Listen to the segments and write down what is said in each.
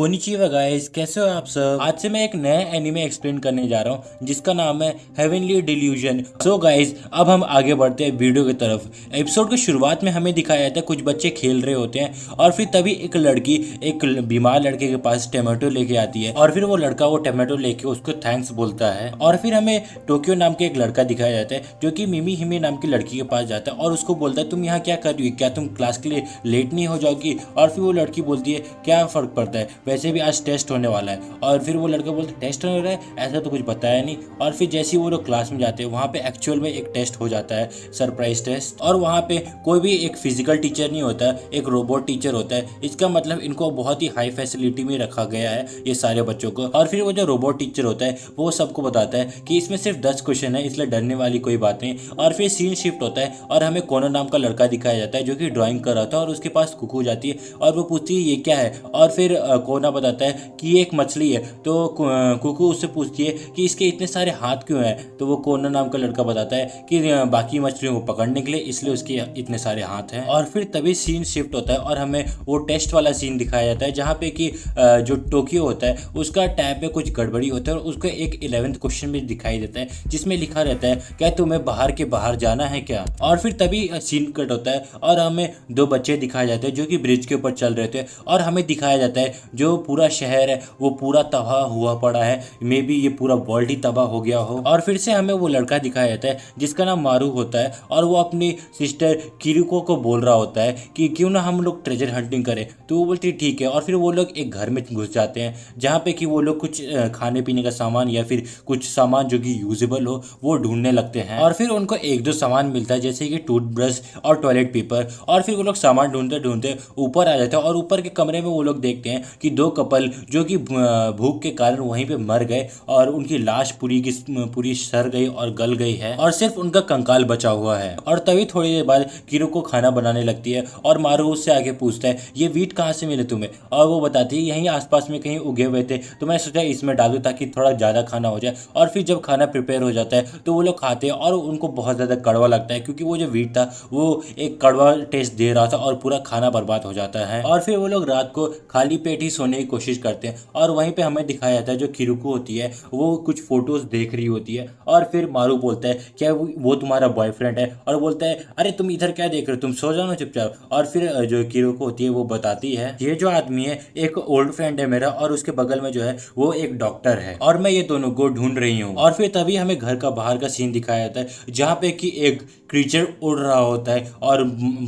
Konnichiwa guys, कैसे हो आप सब। आज से मैं एक नया एनिमे एक्सप्लेन करने जा रहा हूँ जिसका नाम है हेवनली डिल्यूजन। सो गाइस, अब हम आगे बढ़ते हैं वीडियो की तरफ। एपिसोड की शुरुआत में हमें दिखाया जाता है कुछ बच्चे खेल रहे होते हैं और फिर तभी एक लड़की एक बीमार लड़के के पास टमाटो लेके आती है और फिर वो लड़का वो टमाटो लेके उसको थैंक्स बोलता है। और फिर हमें टोक्यो नाम के एक लड़का दिखाया जाता है जो कि मिमी हिमे नाम की लड़की के पास जाता है और उसको बोलता है तुम यहाँ क्या कर रही हो, क्या तुम क्लास के लिए लेट नहीं हो जाओगी। और फिर वो लड़की बोलती है क्या फर्क पड़ता है, वैसे भी आज टेस्ट होने वाला है। और फिर वो लड़का बोलता है टेस्ट होने वाला है, ऐसा तो कुछ बताया नहीं। और फिर जैसे ही वो लोग क्लास में जाते हैं वहाँ पे एक्चुअल में एक टेस्ट हो जाता है, सरप्राइज टेस्ट। और वहाँ पे कोई भी एक फिजिकल टीचर नहीं होता, एक रोबोट टीचर होता है। इसका मतलब इनको बहुत ही हाई फैसिलिटी में रखा गया है ये सारे बच्चों को। और फिर वो जो रोबोट टीचर होता है वो सबको बताता है कि इसमें सिर्फ 10 क्वेश्चन है, इसलिए डरने वाली कोई बात नहीं। और फिर सीन शिफ्ट होता है और हमें कोनो नाम का लड़का दिखाया जाता है जो कि ड्राइंग कर रहा था और उसके पास कुकू जाती है और वो पूछती है ये क्या है। और फिर कोना बताता है कि ये एक मछली है। तो कुकू उससे पूछती है कि इसके इतने सारे हाथ क्यों हैं। तो वो कोना नाम का लड़का बताता है कि बाकी मछलियों को पकड़ने के लिए इसलिए उसके इतने सारे हाथ हैं। और फिर तभी सीन शिफ्ट होता है और हमें वो टेस्ट वाला सीन दिखाया जाता है जहाँ पे कि जो टोक्यो होता है उसका टैब में कुछ गड़बड़ी होता है और उसका एक 11th क्वेश्चन भी दिखाई देता है जिसमें लिखा रहता है क्या तुम्हें बाहर के बाहर जाना है क्या। और फिर तभी सीन कट होता है और हमें दो बच्चे दिखाए जाते हैं जो कि ब्रिज के ऊपर चल रहे थे और हमें दिखाया जाता है जो पूरा शहर है वो पूरा तबाह हुआ पड़ा है, मे बी ये पूरा वर्ल्ड ही तबाह हो गया हो। और फिर से हमें वो लड़का दिखाया जाता है जिसका नाम मारू होता है और वो अपनी सिस्टर किरुको को बोल रहा होता है कि क्यों ना हम लोग ट्रेजर हंटिंग करें। तो वो बोलती है ठीक है। और फिर वो लोग एक घर में घुस जाते हैं जहाँ पे कि वो लोग कुछ खाने पीने का सामान या फिर कुछ सामान जो कि यूजेबल हो वो ढूंढने लगते हैं। और फिर उनको एक दो सामान मिलता है जैसे कि टूथब्रश और टॉयलेट पेपर। और फिर वो लोग सामान ढूंढते ढूंढते ऊपर आ जाते हैं और ऊपर के कमरे में वो लोग देखते हैं कि दो कपल जो कि भूख के कारण वहीं पे मर गए और उनकी लाश पूरी की पूरी सड़ गई और गल गई है और सिर्फ उनका कंकाल बचा हुआ है। और तभी थोड़ी देर बाद किरुको खाना बनाने लगती है और मारू उससे आगे पूछता है ये वीट कहाँ से मिले तुम्हें। और वो बताती है यहीं आसपास में कहीं उगे हुए थे तो मैं सोचा इसमें डालूं ताकि थोड़ा ज़्यादा खाना हो जाए। और फिर जब खाना प्रिपेयर हो जाता है तो वो लोग खाते हैं और उनको बहुत ज़्यादा कड़वा लगता है क्योंकि वो जो वीट था वो एक कड़वा टेस्ट दे रहा था और पूरा खाना बर्बाद हो जाता है। और फिर वो लोग रात को खाली पेट ही सोने की कोशिश करते हैं और वहीं पे हमें दिखाया जाता है जो किरुको होती है वो कुछ फोटोज देख रही होती है। और फिर मारू बोलता है क्या वो तुम्हारा बॉयफ्रेंड है। और बोलता है अरे तुम इधर क्या देख रहे हो, तुम सो जाओ ना चुपचाप। और फिर जो किरुको होती है वो बताती है ये जो आदमी है एक ओल्ड फ्रेंड है मेरा और उसके बगल में जो है वो एक डॉक्टर है और मैं ये दोनों को ढूंढ रही हूँ। और फिर तभी हमें घर का बाहर का सीन दिखाया जाता है जहाँ पे कि एक क्रीचर उड़ रहा होता है और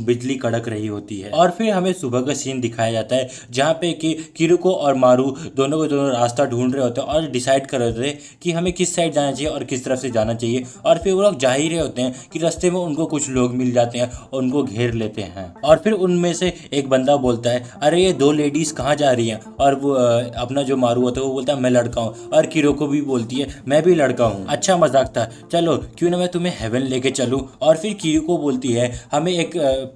बिजली कड़क रही होती है। और फिर हमें सुबह का सीन दिखाया जाता है जहाँ पे कि किरुको और मारू दोनों को दोनों रास्ता ढूंढ रहे होते हैं और डिसाइड कर रहे होते हैं कि हमें किस साइड जाना चाहिए और किस तरफ से जाना चाहिए। और फिर वो लोग जा ही रहे होते हैं कि रास्ते में उनको कुछ लोग मिल जाते हैं और उनको घेर लेते हैं। और फिर उनमें से एक बंदा बोलता है अरे ये दो लेडीज कहाँ जा रही हैं। और वो अपना जो मारू होता है वो बोलता है मैं लड़का हूँ। और किरुको भी बोलती है मैं भी लड़का हूँ, अच्छा मजाक था, चलो क्यों ना मैं तुम्हें हेवन लेके चलूँ। और फिर किरुको बोलती है हमें एक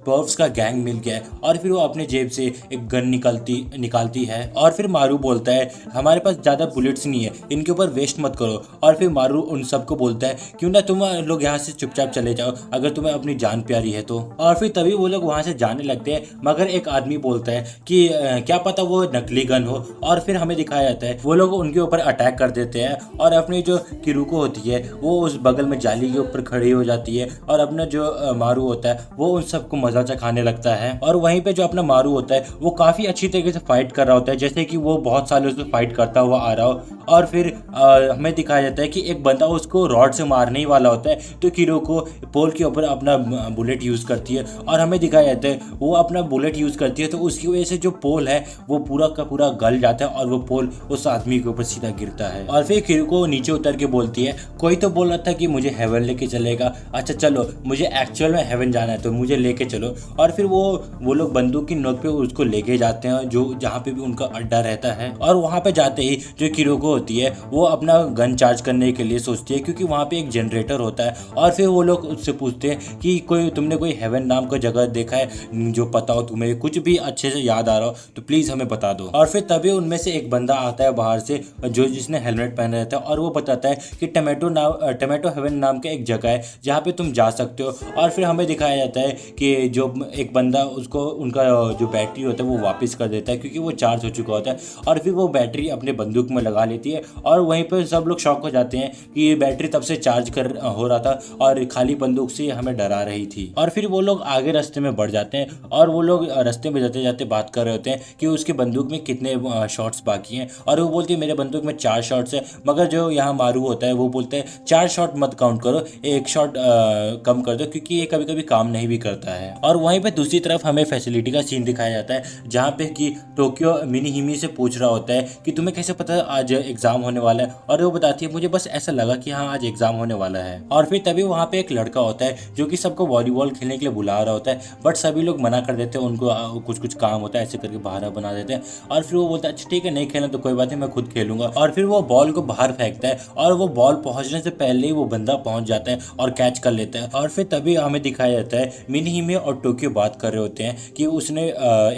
पर्व्स का गैंग मिल गया है। और फिर वो अपने जेब से एक गन निकालती है। और फिर मारू बोलता है हमारे पास ज़्यादा बुलेट्स नहीं है, इनके ऊपर वेस्ट मत करो। और फिर मारू उन सबको बोलता है क्यों ना तुम लोग यहाँ से चुपचाप चले जाओ अगर तुम्हें अपनी जान प्यारी है तो। और फिर तभी वो लोग वहाँ से जाने लगते हैं मगर एक आदमी बोलता है कि क्या पता वो नकली गन हो। और फिर हमें दिखाया जाता है वो लोग उनके ऊपर अटैक कर देते हैं और अपनी जो किरुको होती है वो उस बगल में जाली के ऊपर खड़ी हो जाती है और अपना जो मारू होता है वो उन सबको मजा चखाने लगता है। और वहीं पे जो अपना मारू होता है वो काफ़ी अच्छी तरीके से फाइट कर रहा होता है जैसे कि वो बहुत सालों से फाइट करता हुआ आ रहा हो। और फिर हमें दिखाया जाता है कि एक बंदा उसको रॉड से मारने ही वाला होता है तो किरुको पोल के ऊपर अपना बुलेट यूज़ करती है और हमें दिखाया जाता है वो अपना बुलेट यूज़ करती है तो उसकी वजह से जो पोल है वो पूरा का पूरा गल जाता है और वो पोल उस आदमी के ऊपर सीधा गिरता है। और फिर किरुको नीचे उतर के बोलती है कोई तो बोल रहा था कि मुझे हेवन लेके चलेगा, अच्छा चलो मुझे एक्चुअल में हेवन जाना है तो मुझे लेके चलो। और फिर वो लोग बंदूक की नोक पे उसको लेके जाते हैं जो जहाँ पे भी उनका अड्डा रहता है। और वहाँ पे जाते ही जो किरुको होती है वो अपना गन चार्ज करने के लिए सोचती है क्योंकि वहाँ पे एक जनरेटर होता है। और फिर वो लोग उससे पूछते हैं कि तुमने कोई हेवन नाम का जगह देखा है जो पता हो, तुम्हें कुछ भी अच्छे से याद आ रहा हो तो प्लीज़ हमें बता दो। और फिर तभी उनमें से एक बंदा आता है बाहर से जिसने हेलमेट पहना रहता है और वो बताता है कि टमेटो हेवन नाम का एक जगह है जहाँ पे तुम जा सकते हो। और फिर हमें दिखाया जाता है कि जो एक बंदा उसको उनका जो बैटरी होता है वो वापस कर देता है क्योंकि वो चार्ज हो चुका होता है और फिर वो बैटरी अपने बंदूक में लगा लेती है और वहीं पर सब लोग शॉक हो जाते हैं कि ये बैटरी तब से चार्ज कर हो रहा था और खाली बंदूक से हमें डरा रही थी। और फिर वो लोग आगे रास्ते में बढ़ जाते हैं और वो लोग रास्ते में जाते जाते बात कर रहे होते हैं कि उसकी बंदूक में कितने शॉट्स बाकी हैं और वो बोलती है मेरे बंदूक में 4 शॉट्स है, मगर जो यहाँ मारू होता है वो बोलते हैं 4 शॉट मत काउंट करो, 1 शॉट कम कर दो क्योंकि ये कभी कभी काम नहीं भी करता है। और वहीं पे दूसरी तरफ हमें फैसिलिटी का सीन दिखाया जाता है जहाँ पे कि टोक्यो मिनी हिमी से पूछ रहा होता है कि तुम्हें कैसे पता आज एग्जाम होने वाला है, और वो बताती है मुझे बस ऐसा लगा कि हाँ आज एग्जाम होने वाला है। और फिर तभी वहाँ पे एक लड़का होता है जो कि सबको वॉलीबॉल खेलने के लिए बुला रहा होता है, बट सभी लोग मना कर देते हैं, उनको कुछ कुछ काम होता है ऐसे करके बहाना बना देते हैं। और फिर वो बोलता है अच्छा ठीक है नहीं खेलना तो कोई बात नहीं मैं खुद खेलूंगा, और फिर वो बॉल को बाहर फेंकता है और वो बॉल पहुंचने से पहले ही वो बंदा पहुंच जाता है और कैच कर लेता है। और फिर तभी हमें दिखाया जाता है मिनी हिमे और टोक्यो बात कर रहे होते हैं कि उसने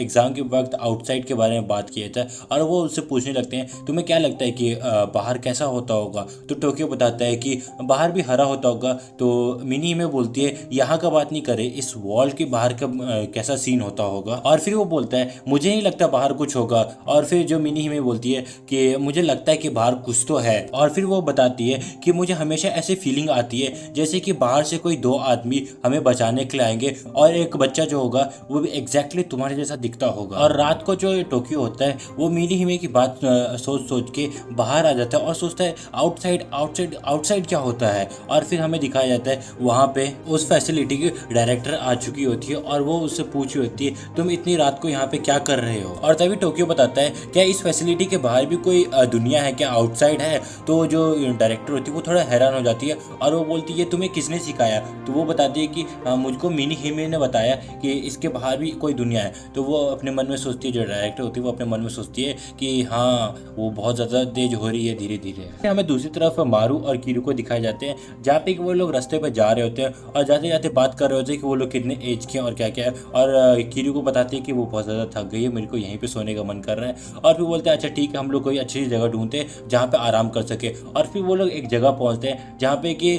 एग्जाम के वक्त आउटसाइड के बारे में बात किया था और वो उससे पूछने लगते हैं तुम्हें क्या लगता है कि बाहर कैसा होता होगा, तो टोक्यो बताता है कि बाहर भी हरा होता होगा। तो मिनी हिमे बोलती है यहाँ का बात नहीं करे, इस वॉल के बाहर का कैसा सीन होता होगा। और फिर वो बोलता है मुझे नहीं लगता बाहर कुछ होगा, और फिर जो मिनी हिमे बोलती है कि मुझे लगता है कि बाहर कुछ तो है। और फिर वो बताती है कि मुझे हमेशा ऐसी फीलिंग आती है जैसे कि बाहर से कोई 2 आदमी हमें बचाने के लिए आएंगे और एक बच्चा जो होगा वो भी एग्जैक्टली तुम्हारे जैसा दिखता होगा। और रात को जो टोक्यो होता है वो मिनी हिमे की बात सोच सोच के बाहर आ जाता है और सोचता है आउटसाइड आउटसाइड आउटसाइड क्या होता है। और फिर हमें दिखाया जाता है वहाँ पे उस फैसिलिटी की डायरेक्टर आ चुकी होती है और वो उससे पूछी होती है तुम इतनी रात को यहाँ पे क्या कर रहे हो। और तभी टोक्यो बताता है क्या इस फैसिलिटी के बाहर भी कोई दुनिया है, क्या आउटसाइड है। तो जो डायरेक्टर होती है वो थोड़ा हैरान हो जाती है और वो बोलती है तुम्हें किसने सिखाया, तो वो बताती है कि मुझको मिनी हिमे ने बताया कि इसके बाहर भी कोई दुनिया है। तो वो अपने मन में सोचती है, जो डायरेक्टर होती है वो अपने मन में सोचती है कि हाँ वो बहुत ज़्यादा तेज हो रही है धीरे धीरे। हमें दूसरी तरफ मारू और कीरू को दिखाए जाते हैं जहाँ पे वो लोग रास्ते पर जा रहे होते हैं और जाते जाते बात कर रहे होते हैं कि वो लोग कितने एज के हैं और क्या क्या है। और कीरू को बताते हैं कि वो बहुत ज़्यादा थक गई है, मेरे को यहीं पे सोने का मन कर रहा है। और फिर बोलते हैं अच्छा ठीक है हम लोग कोई अच्छी जगह ढूंढते हैं जहाँ पे आराम कर सके। और फिर वो लोग एक जगह पहुँचते हैं जहाँ पे कि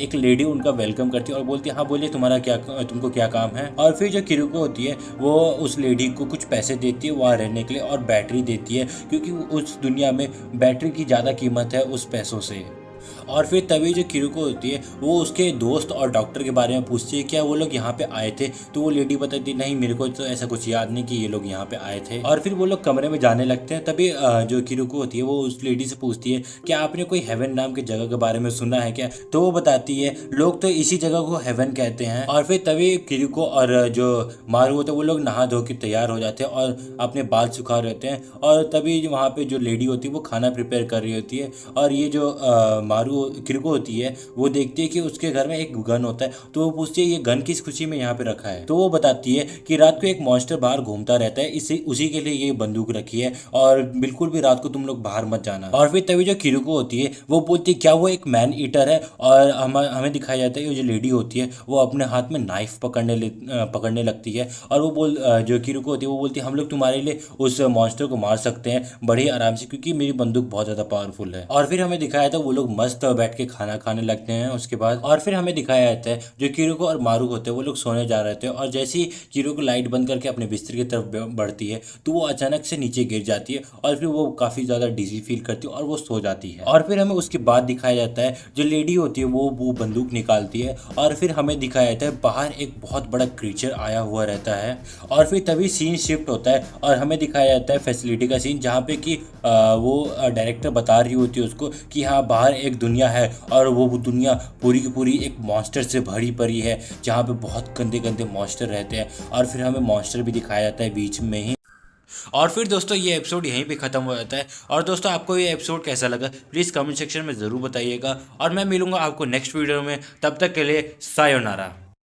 एक लेडी उनका वेलकम करती है और बोलती है हाँ बोलिए तुमको क्या काम है। और फिर जो किरुको होती है वो उस लेडी को कुछ पैसे देती है वहाँ रहने के लिए और बैटरी देती है क्योंकि उस दुनिया में बैटरी की ज़्यादा कीमत है उस पैसों से। और फिर तभी जो किरुको होती है वो उसके दोस्त और डॉक्टर के बारे में पूछती है क्या वो लोग यहाँ पे आए थे, तो वो लेडी बताती नहीं मेरे को तो ऐसा कुछ याद नहीं कि ये लोग यहाँ पे आए थे। और फिर वो लोग कमरे में जाने लगते हैं। तभी जो किरुको होती है वो उस लेडी से पूछती है क्या आपने कोई हेवन नाम की जगह के बारे में सुना है क्या, तो वो बताती है लोग तो इसी जगह को हेवन कहते हैं। और फिर तभी किरुको और जो मारू होता है वो लोग नहा धो के तैयार हो जाते हैं और अपने बाल सुखा रहे होते हैं। और तभी वहाँ पे जो लेडी होती है वो खाना प्रिपेयर कर रही होती है और ये जो मारू किरुको होती है वो देखती है कि उसके घर में एक गन होता है, तो वो पूछती है ये गन किस खुशी में यहाँ पे रखा है, तो वो बताती है कि रात को एक मॉन्स्टर बाहर घूमता रहता है इसी उसी के लिए ये बंदूक रखी है और बिल्कुल भी रात को तुम लोग बाहर मत जाना। और फिर तभी जो किरुको होती है वो बोलती है क्या वो एक मैन ईटर है। और हमें दिखाया जाता है जो लेडी होती है वो अपने हाथ में नाइफ पकड़ने लगती है और वो जो किरुको होती है वो बोलती है हम लोग तुम्हारे लिए उस मॉन्स्टर को मार सकते हैं बड़े आराम से क्योंकि मेरी बंदूक बहुत ज़्यादा पावरफुल है। और फिर हमें दिखाया था वो लोग मस्त बैठ के खाना खाने लगते हैं उसके बाद। और फिर हमें दिखाया जाता है जो किरुको और मारू होते हैं वो लोग सोने जा रहे थे और जैसे ही किरुको लाइट बंद करके अपने बिस्तर की तरफ बढ़ती है तो वो अचानक से नीचे गिर जाती है और फिर वो काफ़ी ज़्यादा डिजी फील करती है और वो सो जाती है। और फिर हमें उसके बाद दिखाया जाता है जो लेडी होती है वो बंदूक निकालती है और फिर हमें दिखाया जाता है बाहर एक बहुत बड़ा क्रीचर आया हुआ रहता है। और फिर तभी सीन शिफ्ट होता है और हमें दिखाया जाता है फैसिलिटी का सीन जहाँ पे कि वो डायरेक्टर बता रही होती है उसको कि हाँ बाहर एक दुनिया है और वो दुनिया पूरी की पूरी एक मॉन्स्टर से भरी पड़ी है जहाँ पे बहुत गंदे गंदे मॉन्स्टर रहते हैं। और फिर हमें मॉन्स्टर भी दिखाया जाता है बीच में ही। और फिर दोस्तों ये एपिसोड यहीं पे ख़त्म हो जाता है। और दोस्तों आपको ये एपिसोड कैसा लगा प्लीज़ कमेंट सेक्शन में ज़रूर बताइएगा और मैं मिलूंगा आपको नेक्स्ट वीडियो में, तब तक के लिए सायोनारा।